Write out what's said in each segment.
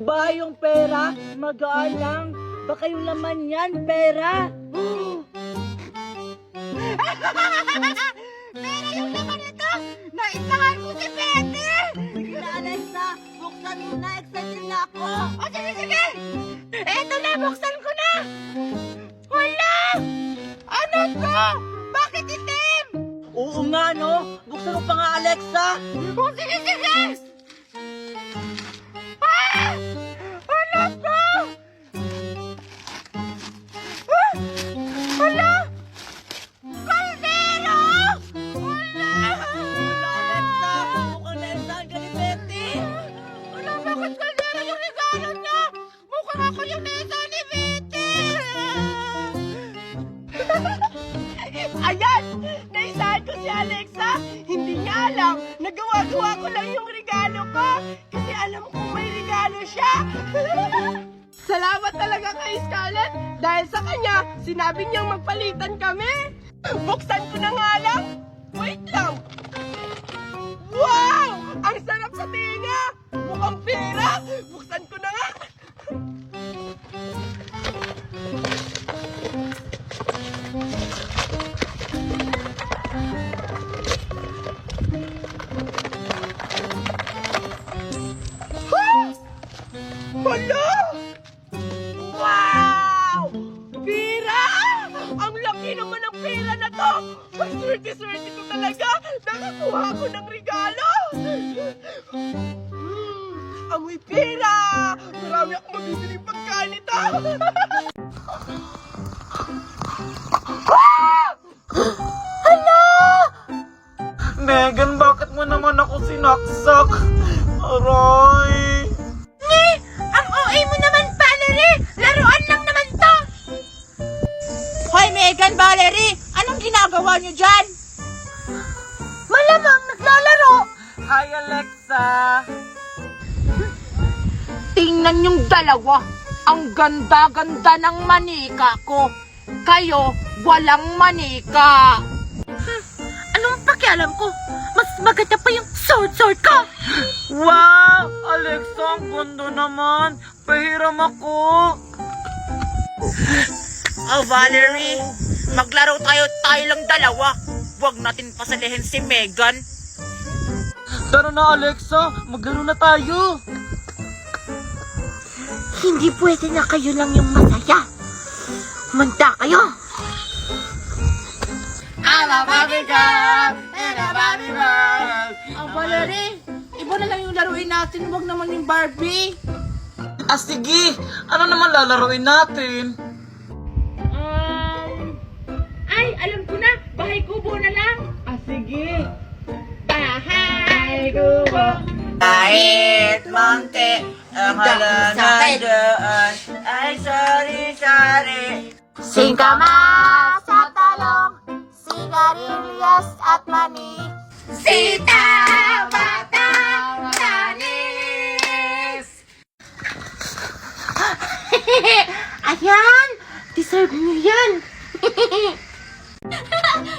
Ba yung pera? Magaan lang. Baka yung laman yan, pera. Pera yung laman nito! Naisahan ko si Betty! Sige na, Alexa. Buksan mo na. Excited na ako. O sige, sige! Eto na, buksan ko na! Wala! Ano to? Bakit itim? Oo nga, no? Buksan mo pa nga, Alexa. O sige, sige! Ah! Ano to? Ah! Hala! Kaldero! Wala! Wala, Alexa. Mukhang naisahan ka ni Betty. Wala, bakit kaldero yung regalo niya? Mukhang ako yung nesa ni Betty! Ayan! Naisahan ko si Alexa! Hindi niya alam! Nagawa-gawa ko lang yung regalo ko! Kasi alam kong may regalo siya! Salamat talaga kay Scarlett! Dahil sa kanya, sinabi niyang magpalitan kami! Buksan ko na nga lang! Wait lang! Wow! Ang sarap sa tinga! Mukhang pera! Buksan ko na nga! Hala! Wow! Pera! Ang laki naman ng pera na to! Ang swerte-swerte ko talaga! Nakakuha ko ng regalo! Amoy pera! Marami akong mabibiling pagkain nito! Megan, bakit mo naman ako sinaksak? Aray! Ang OA mo naman, Valerie! Laruan lang naman to! Hoy, Megan, Valerie! Anong ginagawa niyo dyan? Malamang naglalaro! Hi, Alexa! Tingnan yung dalawa. Ang ganda-ganda ng manika ko. Kayo, walang manika. Anong pakialam ko? Mas maganda pa yung sword ko. Wow! Alexa, ang ganda naman! Pahiram ako! Oh, Valerie, maglaro tayo lang dalawa. Huwag natin pasalihin si Megan. Tara na, Alexa! Maglaro na tayo! Hindi pwede na kayo lang yung masaya. Manda kayo. I'm a Barbie girl and a Barbie girl. Oh, Valerie, iba na lang yung laruin natin. Huwag naman yung Barbie. Ah, sige! Ano naman lalaroin natin? Ay, alam ko na. Bahay kubo na lang. Ah, sige! Bahay kubo. Kahit munti ang halaman doon ay sari-sari. Singkamas at talong, sigarilyas at mani, sitaw, batang, tanis. Ayan! Deserve niyo yan!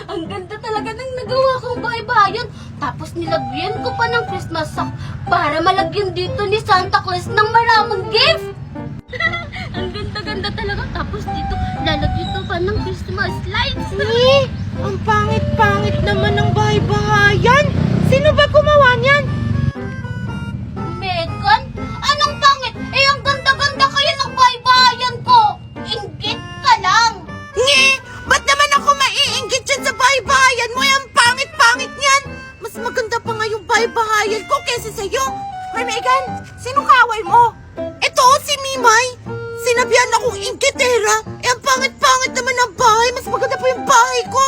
Ang ganda talaga ng nagawa kong bahay-bahayan. Tapos nilagyan ko pa ng Christmas sock para malagyan dito ni Santa Claus ng maraming gift. Ang ganda-ganda talaga. Tapos dito, lalagyan ko pa ng Christmas lights. Ang pangit-pangit naman ng bahay-bahayan! Sino ba gumawa niyan? Megan, anong pangit? Eh, ang ganda-ganda kaya ng bahay-bahayan ko. Inggit ka lang. Nge! Ba't naman ako maiinggit dyan sa bahay-bahayan mo? Ang pangit-pangit niyan! Mas maganda pa nga yung bahay-bahayan ko kesa sa'yo. Hoy, Megan! Sinong kaway mo? Ito, si Mimay! Sinabihan akong inggitera. Eh, ang pangit-pangit naman ng bahay. Mas maganda pa yung bahay ko.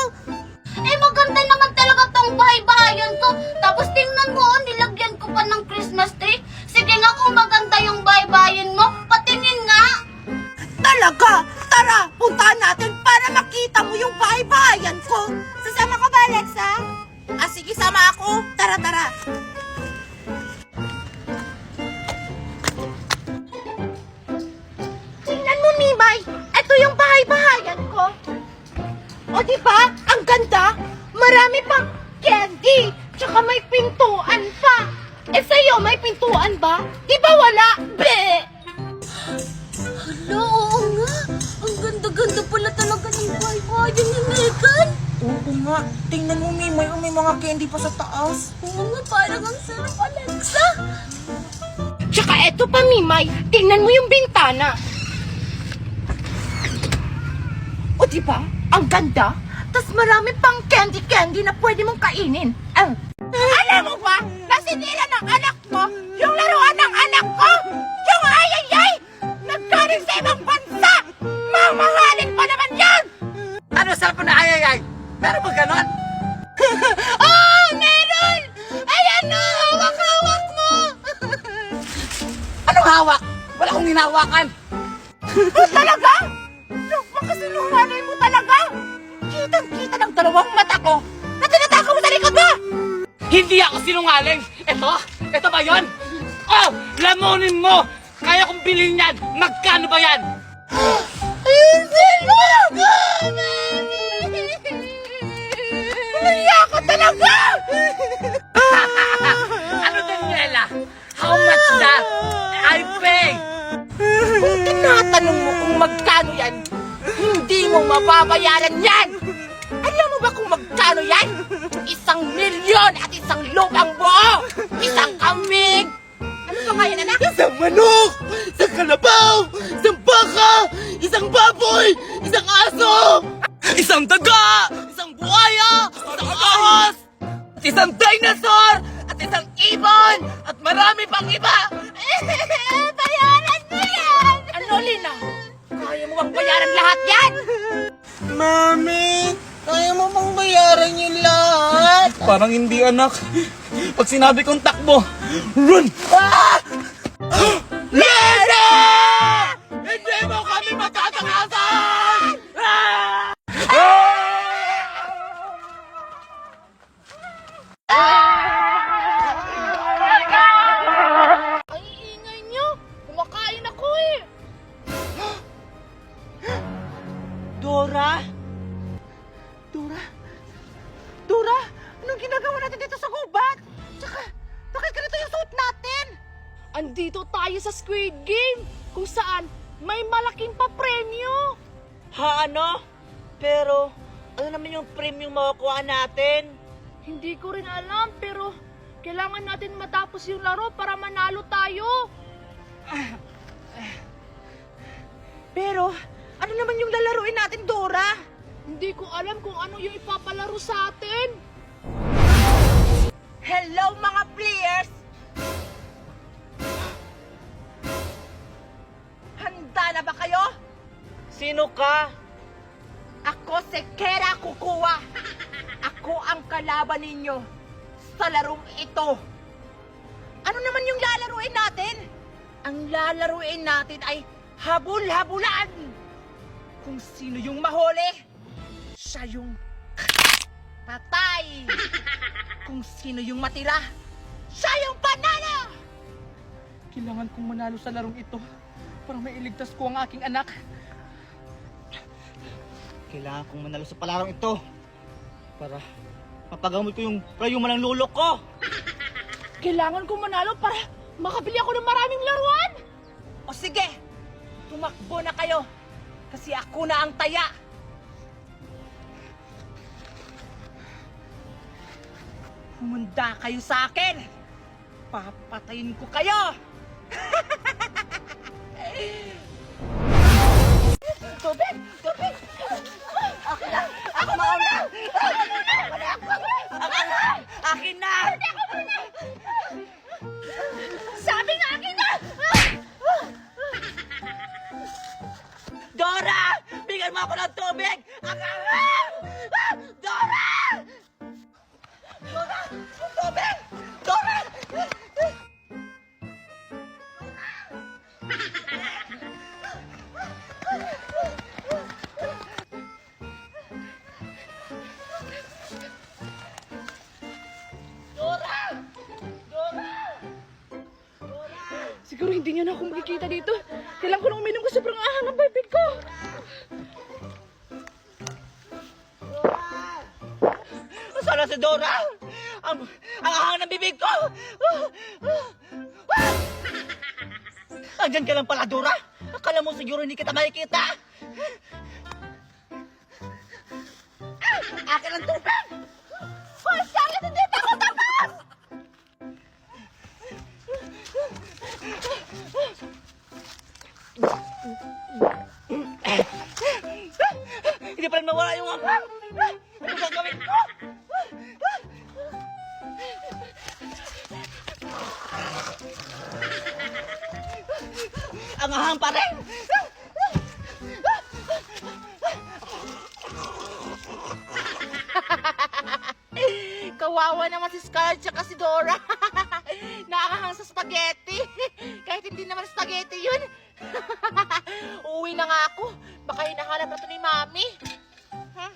Eh, maganda naman talaga tong bahay-bahayan ko. Tapos tingnan mo, nilagyan ko pa ng Christmas tree. Sige nga kung maganda yung bahay-bahayan mo, patingin nga. Talaga? Tara, puntahan natin para makita mo yung bahay-bahayan ko. Sasama ka ba, Alexa? Ah, sige, sama ako. Tara, tara. Tingnan mo, Mimay. Ito yung bahay-bahayan ko. O, di ba? Ang ganda. Marami pang candy. Tsaka may pintuan pa. sa'yo, may pintuan ba? Di ba wala? Be! Hala, oo nga. Ang ganda-ganda pala talaga ng baybayin ni Megan. Oo nga. Tingnan mo, Mimay. May mga candy pa sa taas. Oo nga, parang ang sarap, Alexa. Tsaka eto pa, Mimay. Tingnan mo yung bintana. O, diba? Ang ganda. Tas marami pang candy-candy na pwede mong kainin. Alam mo ba, nasinira ng anak mo yung laruan ng anak ko? Yung ayayay! Nagkaring sa ibang bansa! Mamahalin pa naman yan! Ano sa na ayayay? Meron ba ganon? Oh, meron! Ayan o, hawak-hawak mo! Anong hawak? Wala akong hinahawakan. Talaga? Napakasinungaling mo talaga! Kitang-kita ng dalawang mata ko na tinatakaw mo sa likod mo! Hindi ako sinungaling. Ito ba yon? Oh, lamunin mo. Kaya kong bilhin yan. Magkano ba yan? Ayun sila! Umiya ka talaga! Ano, Daniela? How much that? I pay. Kung tinatanong mo kung magkano yan, hindi mo mababayaran yan! Alam mo ba kung magkano yan? 1,000,000 at 1 lupang buo! 1 kambing! Ano ba ngayon, anak? 1 manok! 1 kalabaw! 1 baka! 1 baboy! 1 aso! 1 daga! 1 buhaya! 1 ahas! At 1 dinosaur! At 1 ibon! At marami pang iba! Bayaran mo yan! Ano, Lina? Kaya mo bang bayaran lahat yan? Mami! Kaya mo bang bayaran yung lahat? Parang hindi, anak. Pag sinabi kong takbo, run! Lina! Hindi mo kami matatakasan! Ay, ingay niyo! Kumakain ako eh! Dora? Dora? Anong ginagawa natin dito sa gubat? Tsaka, bakit ganito yung suot natin? Andito tayo sa Squid Game, kung saan may malaking papremyo. Ha, ano? Pero, ano naman yung premium makukuha natin? Hindi ko rin alam, pero kailangan natin matapos yung laro para manalo tayo. Pero, ano naman yung lalaruin natin, Dora? Hindi ko alam kung ano yung ipapalaro sa atin. Hello, mga players! Handa na ba kayo? Sino ka? Ako si Kera Kukuha. Ako ang kalaban ninyo sa larong ito. Ano naman yung lalaruin natin? Ang lalaruin natin ay habul-habulan. Kung sino yung mahuli, siya yung patay. Kung sino yung matira, siya yung panalo. Kailangan kong manalo sa larong ito para mailigtas ko ang aking anak. Kailangan kong manalo sa palarong ito para mapagamot ko yung rayuma ng lolo ko. Kailangan ko manalo para makabili ako ng maraming laruan. O sige, tumakbo na kayo kasi ako na ang taya. Humanda kayo sa akin. Papatayin ko kayo. Tubig! Tubig! Akin na! Ako mauna! Akin na! Sabi nga akin na! Dora! Bigyan mo ako ng tubig! Dora! Dora! Tubig! Dora! Siguro hindi niya na ako makikita dito. Kailangan ko na uminom kasi sobrang ahang ang bibig ko. Sana si Dora! Ang ahang ng bibig ko! Andyan ka lang pala, Dora! Akala mo siguro hindi kita makikita! Akin ang tubig! Hoy, Charlotte! Hindi pa ako tapos! Hindi pa rin mawala yung anghang! Ano gagawin ko? Ang ahang pa rin! Kawawa naman si Scarlett tsaka si Dora. Nakakahang sa spaghetti. Kahit hindi naman spaghetti yun. Uwi na nga ako. Baka hinahanap na to ni Mami. Huh?